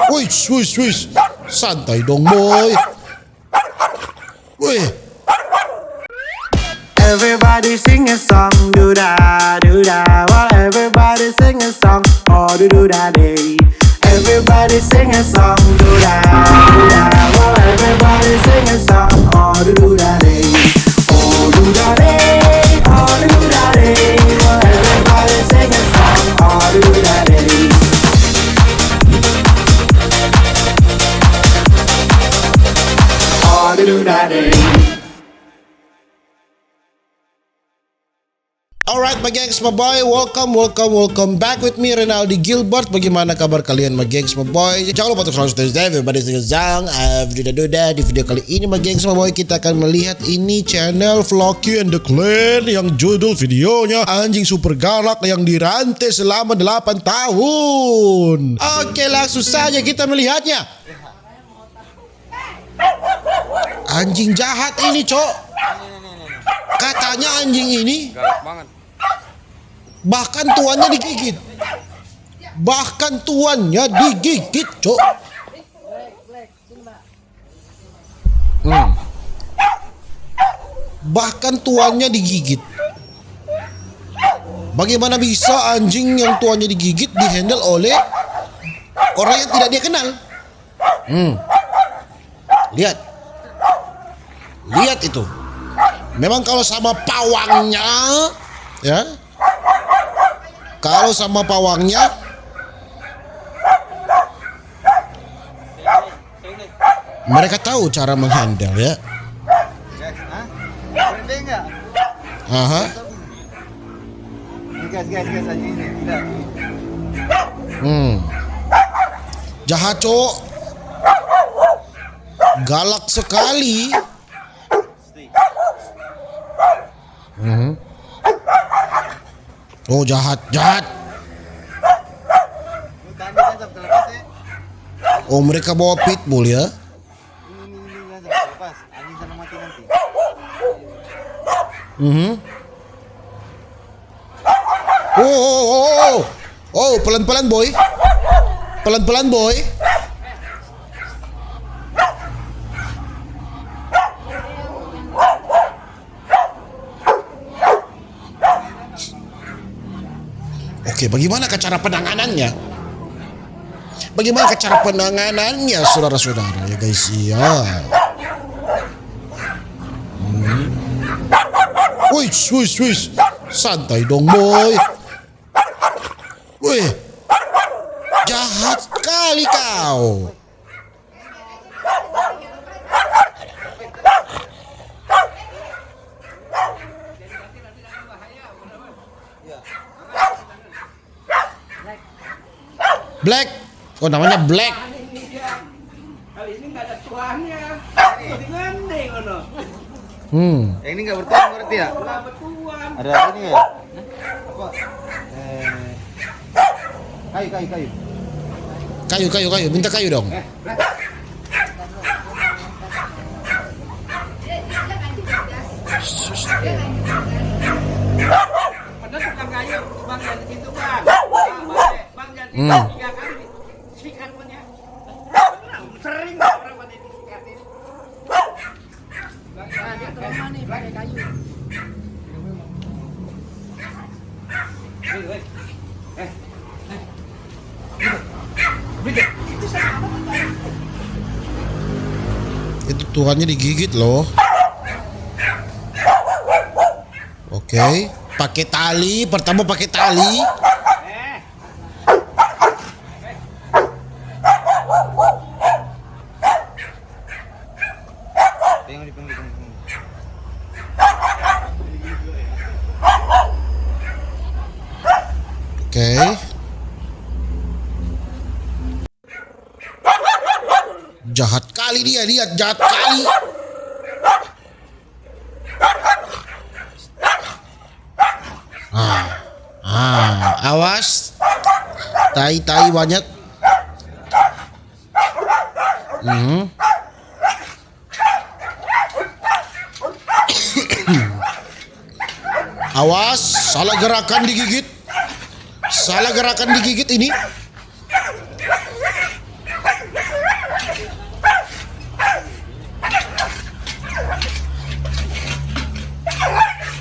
Wih, santai dong boy. Wih. Everybody sing a song, do da do da. Well, everybody sing a song, oh do da day. Everybody sing a song, do da do da. Well, everybody sing a song, oh do da day. Oh do da day, oh do da day. Well, everybody sing a song, oh do da day. Oh do da day. Alright my gengs my boy, welcome back with me Renaldi Gilbert. Bagaimana kabar kalian my gengs my boy? Jangan lupa untuk selalu stay safe, everybody stay zang. Duda. Di video kali ini my gengs my boy, kita akan melihat ini channel Flocky and the Clan yang judul videonya anjing super galak yang dirantai selama 8 tahun. Oke, langsung saja kita melihatnya. Anjing jahat ini cok. Katanya anjing ini galak banget. Bahkan tuannya digigit, cok. Bahkan tuannya digigit. Bagaimana bisa anjing yang tuannya digigit dihandle oleh orang yang tidak dia kenal? Lihat itu. Memang kalau sama pawangnya, ya. Kalau sama pawangnya, mereka tahu cara menghandle ya. Berhenti enggak? Aha. Ini gas aja ini. Tidak. Jahat cok. Galak sekali. Oh jahat. Oh mereka bawa pitbull ya. Ini lepas. Anjing sana mati nanti. Oh pelan-pelan boy. Oke, bagaimana cara penanganannya? Saudara-saudara ya guys ya. Wih, santai dong boy. Wih, jahat kali kau. Black, oh namanya Black. Kali ini nggak ada tuannya, ngande kono. Yang ini enggak bertuan berarti ya? Nggak bertuan. Ada ini ya? Apa? Kayu, minta kayu dong. Padahal tukang kayu, bang yang itu bang. Bang yang 3 kali sikat punya. Sering orang pada disikatin. Bang dia trauma nih pakai kayu. Itu tuannya digigit loh. Oke, pakai tali. Pertama pakai tali. Oke. Jahat kali dia, lihat jahat kali. Awas. Tai banyak. Awas, salah gerakan digigit ini.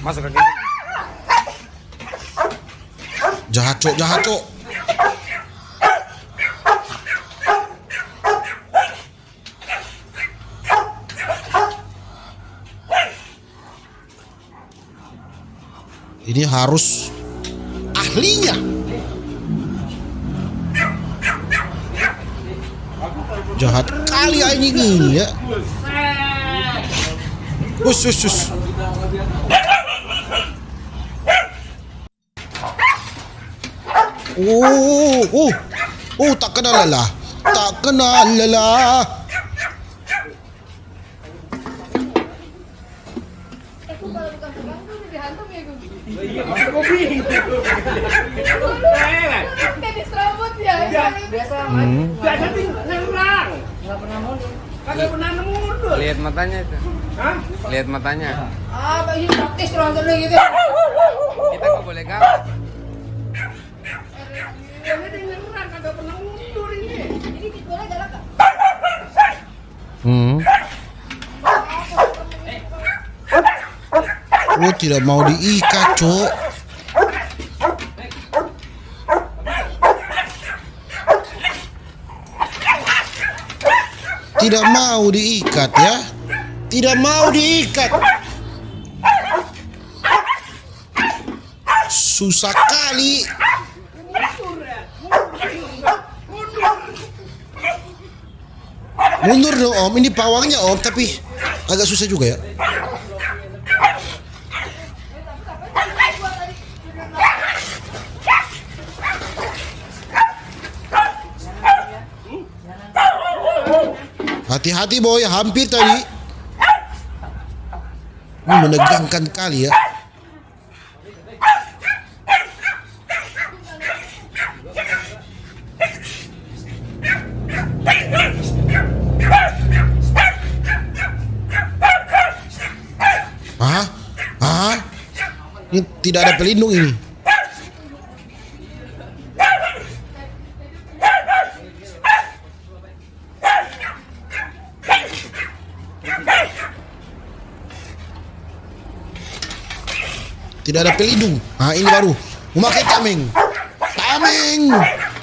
Masuk ke gini. Jahat cok, jahat cok. Ini harus ahlinya. Jahat kali anjing ini ya. Us. Tak kenal lelah. Tak kenal lelah. Tenis rambut ya. Biasa nyerang. Nggak pernah mundur. Kagak pernah mundur. Lihat matanya itu. Hah? Lihat matanya. Ini praktis rambut gitu. Kita nggak boleh kalah. Dia nyerang kagak pernah mundur ini. Ini boleh galak gak? Oh, tidak mau diikat, cok. Tidak mau diikat ya. Tidak mau diikat. Susah kali. Mundur dong om. Ini pawangnya om, tapi agak susah juga ya. Hati-hati boy, hampir tadi. Ini menegangkan kali ya. Ini tidak ada pelindung ini. Tidak ada pelindung. Ini baru memakai tameng. Tameng,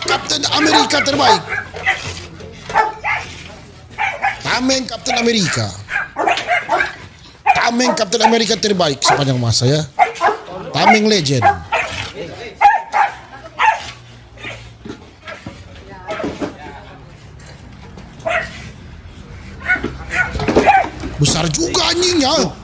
Kapten Amerika terbaik. Tameng Kapten Amerika. Tameng Kapten Amerika terbaik sepanjang masa ya. Tameng legend. Besar juga anjingnya.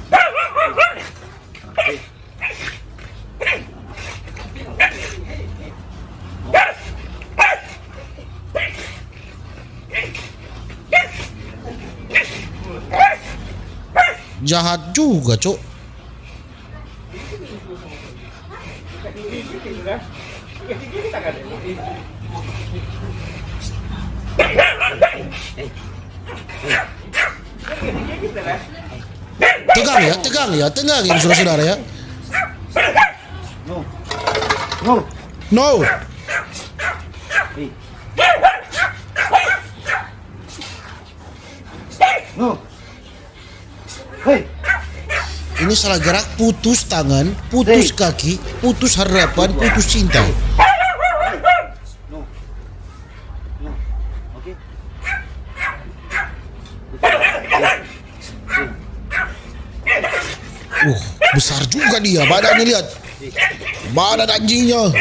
Jahat juga, cok. Tegang ya, saudara-saudara ya. No. Ini salah gerak, putus tangan, putus kaki, putus harapan, putus cinta. Besar juga dia, badannya lihat. Badan anjingnya.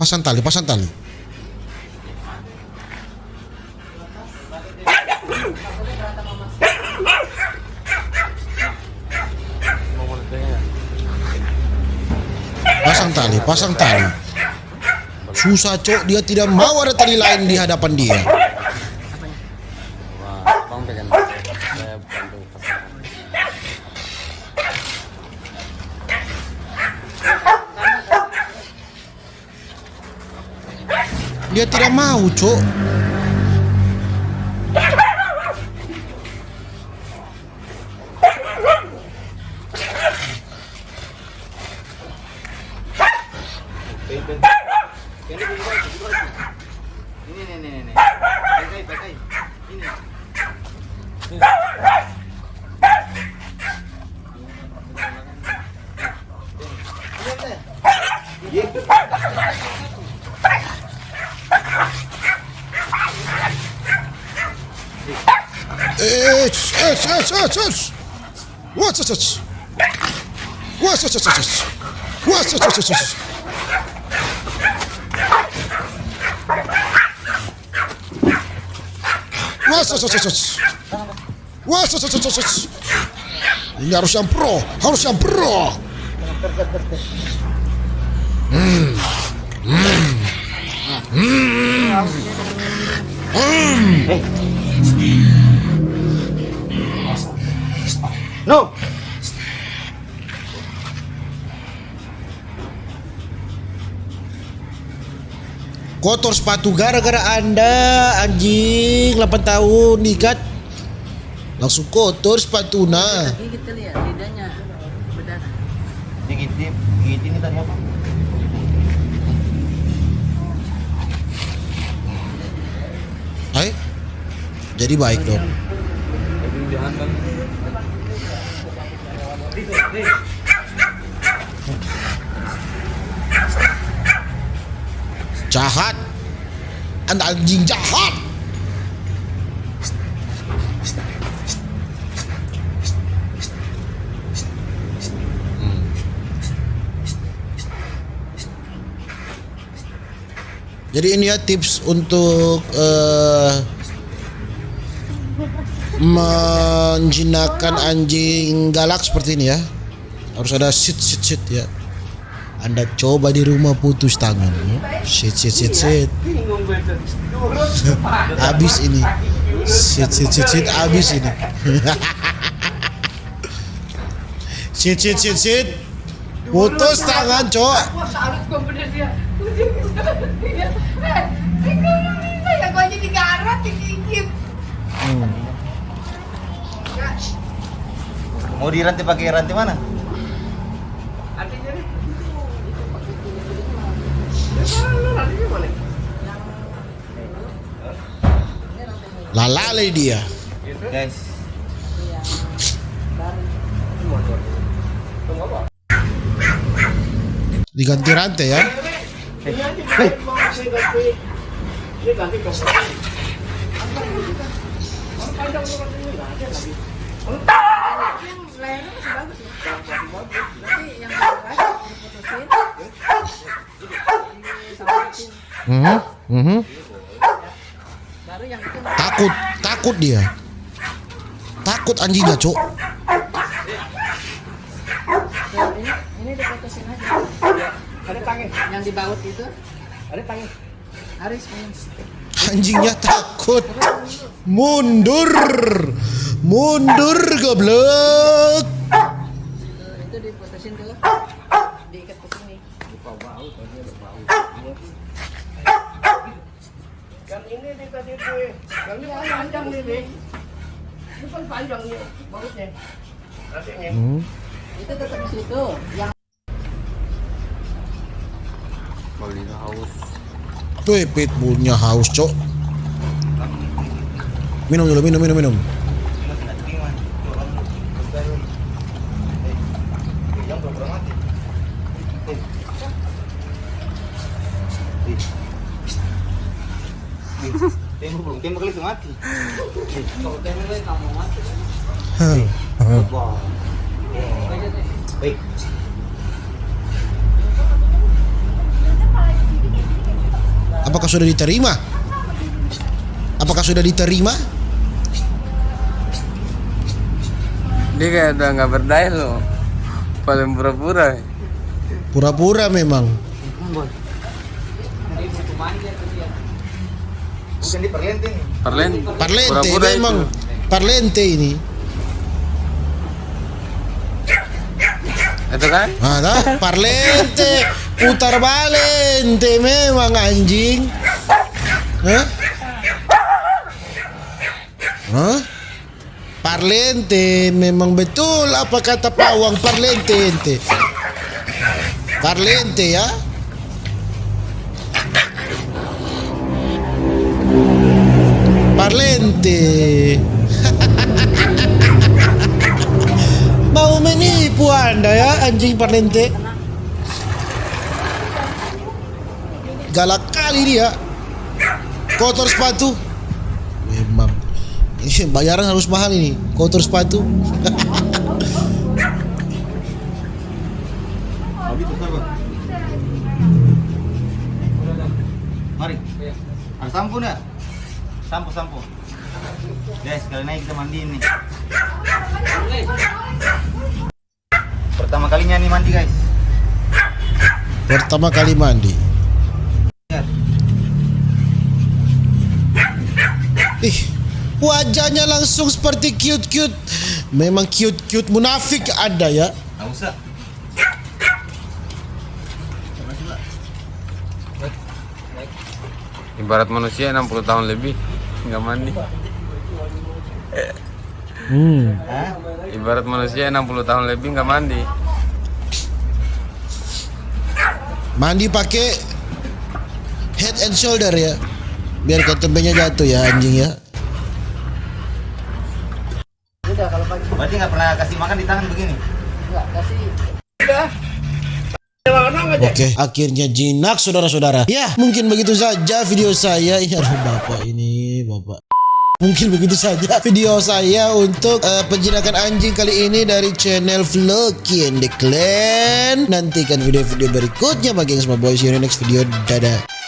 Pasang tali. Pasang tali. Susah cok, dia tidak mau ada tali lain di hadapan dia. Bang pegang. Saya bantu pasang. Dia tidak mau, Cok. Ini. Pakai. Ini. Ini harus yang pro, No. Kotor sepatu gara-gara Anda, anjing 8 tahun diikat. Langsung kotor sepatuna. Gigit kali ya, lidahnya berdarah. Gigit ini tadi apa? Hai. Jadi baik dong. Jahat. Anda anjing jahat. Jadi ini ya tips untuk menjinakkan anjing galak seperti ini ya. Harus ada sit ya. Anda coba di rumah putus tangan ya. Sit. Habis ini. Sit habis ini. Sit. Putus tangan, Cok. Wah, salut gue bener dia. Ya gue aja digarot, digigit. Mau dirantai pakai rantai mana? Artinya nih. Lalale dia. Guys. Diganti rantai ya. Layarnya masih bagus ya. Berarti yang bawah diputusin, disambungin. Baru yang itu Takut dia. Takut anjingnya, Cok. ini diputusin aja. Ada tangan. Yang dibaut itu Ada tangan. harus Anjingnya takut. Mundur goblok. itu diputusin tuh. Diikat ke sini. Yang ini di tadi gue. Yang ini panjang nih, Nih. Ini kan panjang nih bautnya. Rasanya. Itu tetap di situ. Yang Beli haus. Tuh pitbullnya haus, Cok. Minum dulu, minum. Yang belum mati. Tembok kali itu mati. kalau tembok kamu mati. Wow. Baik. Apakah sudah diterima? Dia kayak udah nggak berdaya loh. Paling pura-pura. Pura-pura memang. Bukan di perlente nih. Parlente Pura-pura memang. itu. Parlente ini. Itu kan? Parlente. Putar balente memang anjing. Hah? Hah? Parlente, memang betul apa kata pawang parlente ente. Parlente ya. Parlente. Mau menipu Anda ya anjing parlente. Galak kali dia. Kotor sepatu. Memang. Bayaran harus mahal ini. Kotor sepatu. Mari. Ada sampo nggak? Sampo. Guys, kali ini kita mandiin nih. Pertama kalinya nih mandi guys. Pertama kali mandi. Lihat. Ih, wajahnya langsung seperti cute-cute. Memang cute-cute munafik ada ya. Nggak usah. Ibarat manusia 60 tahun lebih nggak mandi. Hah? Ibarat manusia 60 tahun lebih nggak mandi. Mandi pakai head and shoulder ya. Biar ketembenya jatuh ya anjing ya. Udah kalau pagi Berarti nggak pernah kasih makan di tangan begini? enggak kasih. Oke, akhirnya jinak saudara-saudara. Ya, mungkin begitu saja video saya. Ini aduh bapak ini, bapak. Mungkin begitu saja video saya untuk penjinakan anjing kali ini dari channel Vlogi and the Clan. Nantikan video-video berikutnya bagi yang semua boys. See you in the next video. Dadah.